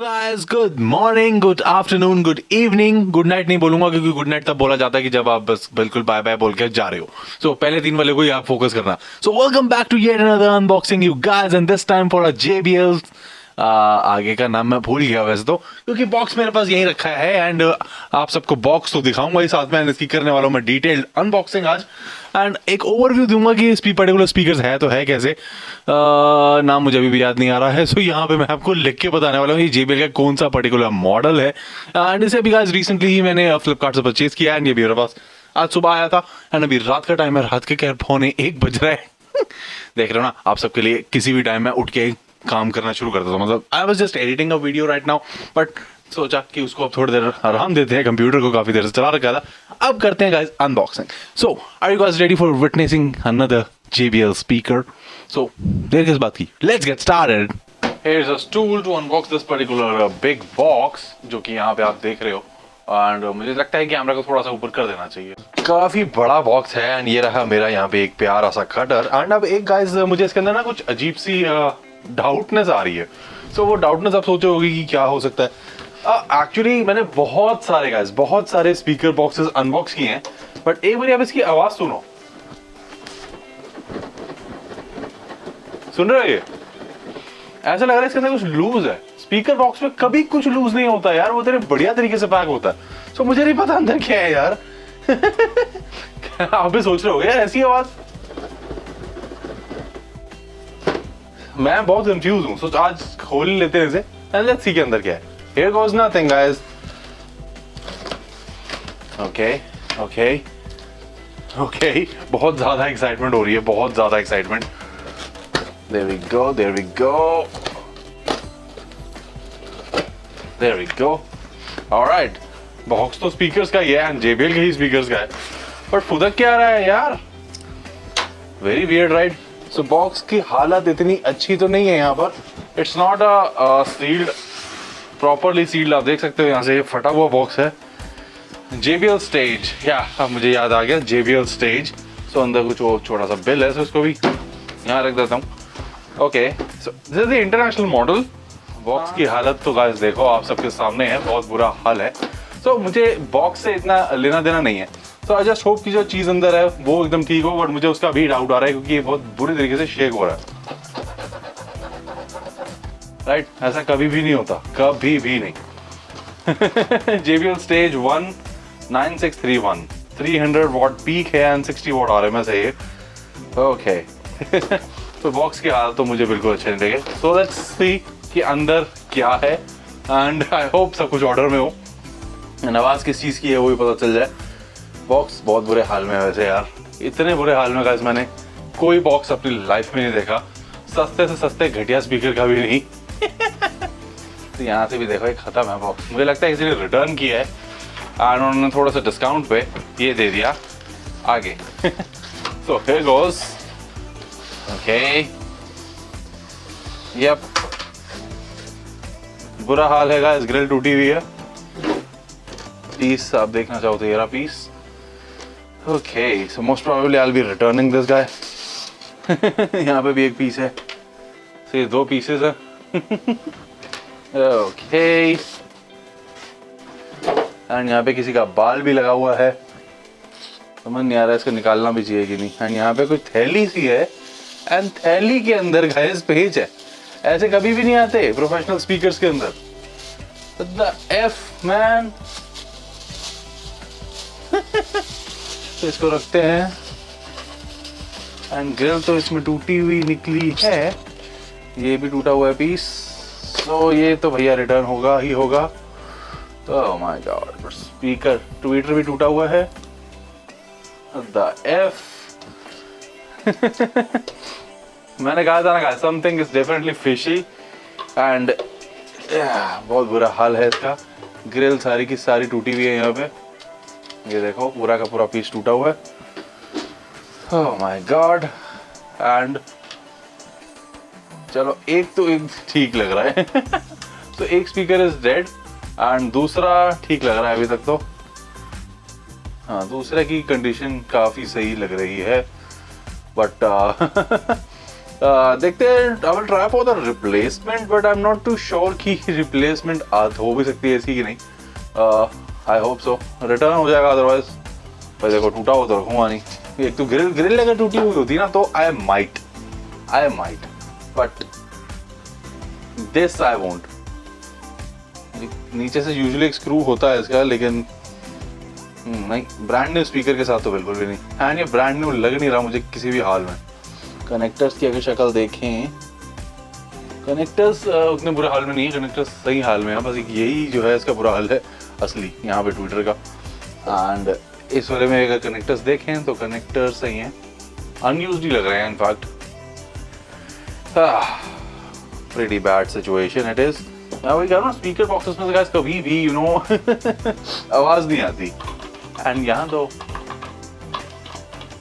Guys, good morning, good afternoon, good evening, good night नहीं बोलूंगा क्योंकि गुड नाइट तब बोला जाता है कि जब आप बस बिल्कुल बाय बाय बोल के जा रहे हो. सो पहले 3 वाले को ही आप फोकस करना. So welcome back to yet another unboxing you guys and this time for a JBL. आगे का नाम मैं भूल गया वैसे तो, क्योंकि बॉक्स मेरे पास यहीं रखा है एंड आप सबको बॉक्स तो दिखाऊंगा ही, साथ में इसकी करने वाला हूं मैं डिटेल्ड अनबॉक्सिंग आज एंड एक ओवरव्यू दूंगा कि इस पर्टिकुलर स्पीकर्स है तो है कैसे. नाम मुझे अभी भी याद नहीं आ रहा है. सो यहाँ पे मैं आपको लिख के बताने वाला हूँ ये JBL का कौन सा पर्टिकुलर मॉडल है एंड इसे अभी गाइस रिसेंटली ही मैंने फ्लिपकार्ट से परचेज किया एंड ये भी मेरे पास आज सुबह आया था एंड अभी रात का टाइम है. रात के क्या पौने 1 बज रहा है. देख रहे हो ना, आप सबके लिए किसी भी टाइम में उठ के काम करना शुरू करता था. मतलब I was just editing a video right now, but सोचा कि उसको अब थोड़ी देर आराम देते हैं. कंप्यूटर को काफी देर से चला रखा था, अब करते हैं guys unboxing. So are you guys ready for witnessing another JBL speaker? So देर किस बात की, let's get started. Here's a tool to unbox this particular big box जो कि यहाँ पे आप देख रहे हो एंड मुझे लगता है कैमरा को थोड़ा सा ऊपर कर देना चाहिए. काफी बड़ा बॉक्स है एंड ये रहा मेरा यहाँ पे एक प्यारा सा कटर एंड अब एक गाइस मुझे इसके अंदर ना कुछ अजीब सी डाउटनेस आ रही है. सो वो डाउटनेस आप सोचे होगी कि क्या हो सकता है. एक्चुअली मैंने बहुत सारे स्पीकर बॉक्सेस अनबॉक्स किए हैं, बट एक बार आप इसकी आवाज सुनो. सुन रहे हो? ये ऐसा लग रहा है इसके अंदर कुछ लूज है. स्पीकर बॉक्स में कभी कुछ लूज नहीं होता यार, वो तेरे बढ़िया तरीके से पैक होता है. सो मुझे नहीं पता अंदर क्या है यार. आप भी सोच रहे हो यार ऐसी आवाज. मैं बहुत कंफ्यूज हूं. सो आज खोल लेते हैं इसे एंड लेट्स सी के अंदर क्या है. Here goes nothing guys. Okay. बहुत ज्यादा एक्साइटमेंट हो रही है, बहुत ज्यादा excitement. There we go. Alright. Box तो स्पीकर्स का ही है एंड JBL के ही स्पीकर्स का है, बट फुदक क्या रहा है यार. Very weird right. So box की हालत इतनी अच्छी तो नहीं है यहाँ पर. It's not a sealed, properly sealed. आप देख सकते हो यहाँ से फटा हुआ बॉक्स है. JBL स्टेज, या अब मुझे याद आ गया JBL स्टेज. सो अंदर कुछ वो छोटा सा बिल है, सो इसको भी यहाँ रख देता हूँ. Okay, so this is the international model. Box की हालत तो गाइस देखो आप सबके सामने है, बहुत बुरा हाल है. सो मुझे बॉक्स से इतना लेना देना नहीं है. सो आई जस्ट होप कि जो चीज अंदर है वो एकदम ठीक हो, बट मुझे उसका भी डाउट आ रहा है क्योंकि ये बहुत बुरी तरीके से शेक हो रहा है. राइट, ऐसा कभी भी नहीं होता, कभी भी नहीं. JBL स्टेज 1 9631 300 वॉट पीक है एंड 60 वॉट RMS है ये. ओके. तो बॉक्स की हालत तो मुझे बिल्कुल अच्छे नहीं लगे. सो लेट्स सी कि अंदर क्या है एंड आई होप सब कुछ ऑर्डर में हो एंड आवाज किस चीज की है वो भी पता चल जाए. बॉक्स बहुत बुरे हाल में है वैसे यार. इतने बुरे हाल में गाइस मैंने कोई बॉक्स अपनी लाइफ में नहीं देखा. सस्ते से सस्ते घटिया स्पीकर का भी नहीं. तो यहाँ से भी देखो एक खत्म है बॉक्स. मुझे लगता है किसी ने रिटर्न किया है एंड उन्होंने थोड़ा सा डिस्काउंट पे ये दे दिया आगे. So here goes. Okay, yup, बुरा हाल है गाइस. ग्रिल टूटी हुई है. पीस आप देखना चाहो तो ये रहा piece. Okay, so most probably I will be returning this guy. यहाँ पे भी एक पीस है. सो ये 2 पीसेस है. ओके, एंड यहाँ पे किसी का बाल भी लगा हुआ है. समझ नहीं आ रहा है इसको निकालना भी चाहिए कि नहीं. एंड यहाँ पे कोई थैली सी है एंड थैली के अंदर गाइस पेज है. ऐसे कभी भी नहीं आते प्रोफेशनल स्पीकर्स के अंदर. The F man. तो इसको रखते हैं एंड ग्रिल तो इसमें टूटी हुई निकली है. ये भी टूटा हुआ है पीस. तो ये तो भैया रिटर्न होगा ही होगा. Oh my God. Speaker Twitter भी टूटा हुआ है. The F. मैंने कहा था ना guys, something is definitely fishy and बहुत बुरा हाल है इसका. ग्रिल सारी की सारी टूटी हुई है यहाँ पे. ये देखो पूरा का पूरा पीस टूटा हुआ है. Oh my God. एंड चलो एक तो एक ठीक लग रहा है. तो एक स्पीकर इज डेड एंड दूसरा ठीक लग रहा है अभी तक तो. हाँ, दूसरे की कंडीशन काफी सही लग रही है, बट देखते हैं, I will try for the replacement but I am not too sure कि रिप्लेसमेंट हो भी सकती है इसकी कि नहीं. आई होप सो रिटर्न हो जाएगा, अदरवाइज भाई देखो टूटा हुआ तो रखूंगा नहीं. एक तो ग्रिल अगर टूटी हुई होती ना तो I might but this I won't. नीचे से यूजुअली एक स्क्रू होता है इसका, लेकिन नहीं, ब्रांड न्यू स्पीकर के साथ तो बिल्कुल भी नहीं. एंड ये ब्रांड न्यू लग नहीं रहा मुझे किसी भी हाल में. कनेक्टर्स की अगर शक्ल देखें, कनेक्टर्स उतने बुरे हाल में नहीं है, कनेक्टर्स सही हाल में है. बस यही जो है इसका बुरा हाल है असली यहाँ पे ट्विटर का. एंड इस वाले में अगर कनेक्टर्स देखें तो कनेक्टर्स सही हैं, अनयूज्ड ही लग रहे हैं in fact. Pretty bad situation it is. मैं वही कह रहा हूँ, स्पीकर बॉक्सेस में से कभी भी यू नो आवाज नहीं आती. एंड यहाँ तो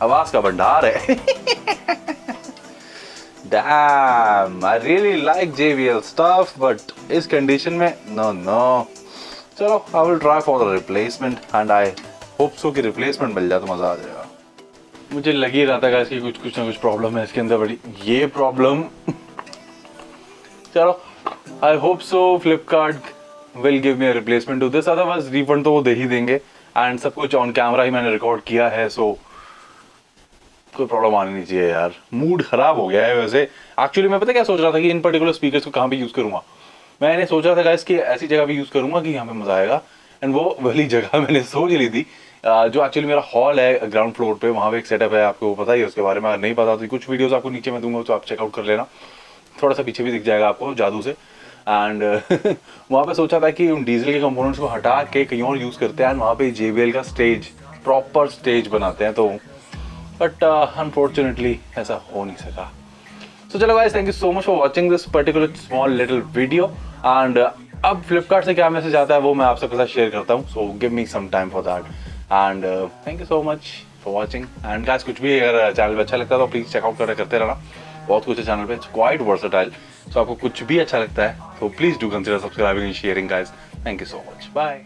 आवाज का भंडार है. Damn, I really like JBL stuff, but इस कंडीशन में no. चलो, I will try for the replacement and I hope so कि replacement मिल जाए तो मजा आ जाएगा. मुझे लग ही रहा था कि कुछ ना कुछ प्रॉब्लम है इसके अंदर बड़ी. ये प्रॉब्लम चलो, I hope so Flipkart will give me a replacement to this, otherwise refund तो वो दे ही देंगे. एंड सब कुछ ऑन कैमरा ही मैंने रिकॉर्ड किया है, सो कोई प्रॉब्लम आनी नहीं चाहिए यार. मूड खराब हो गया है वैसे. एक्चुअली मैं पता क्या सोच रहा था कि इन पर्टिकुलर स्पीकर्स को कहाँ पे यूज़ करूँगा. मैंने सोचा था गाइस कि ऐसी जगह भी यूज़ करूँगा कि यहाँ पे मज़ा आएगा. एंड वो वाली जगह मैंने सोच ली थी, जो एक्चुअली मेरा हॉल है ग्राउंड फ्लोर पे. वहाँ पे एक सेटअप है, आपको पता ही है उसके बारे में. अगर नहीं पता तो कुछ वीडियोज़ आपको नीचे में दूंगा, तो आप चेकआउट कर लेना. थोड़ा सा पीछे भी दिख जाएगा आपको जादू से. एंड वहाँ पे सोचा था कि उन डीजल के कंपोनेंट्स को हटा के कहीं और यूज़ करते हैं, वहाँ पे JBL का स्टेज, प्रॉपर स्टेज बनाते हैं. तो बट अनफॉर्चुनेटली ऐसा हो नहीं सका. सो चलो guys, thank you so much for watching this particular small little video. And अब फ्लिपकार्ट से क्या मैसेज आता है वो मैं आप सबके साथ शेयर करता हूँ. So give me some time for that. And thank you so much for watching. And guys, कुछ भी अगर चैनल पे अच्छा लगता है तो प्लीज़ चेकआउट करते रहना. बहुत कुछ है चैनल पे, इट्स क्वाइट वर्सेटाइल. सो आपको कुछ भी अच्छा लगता है तो please do consider subscribing and sharing guys. Thank you so much. Bye.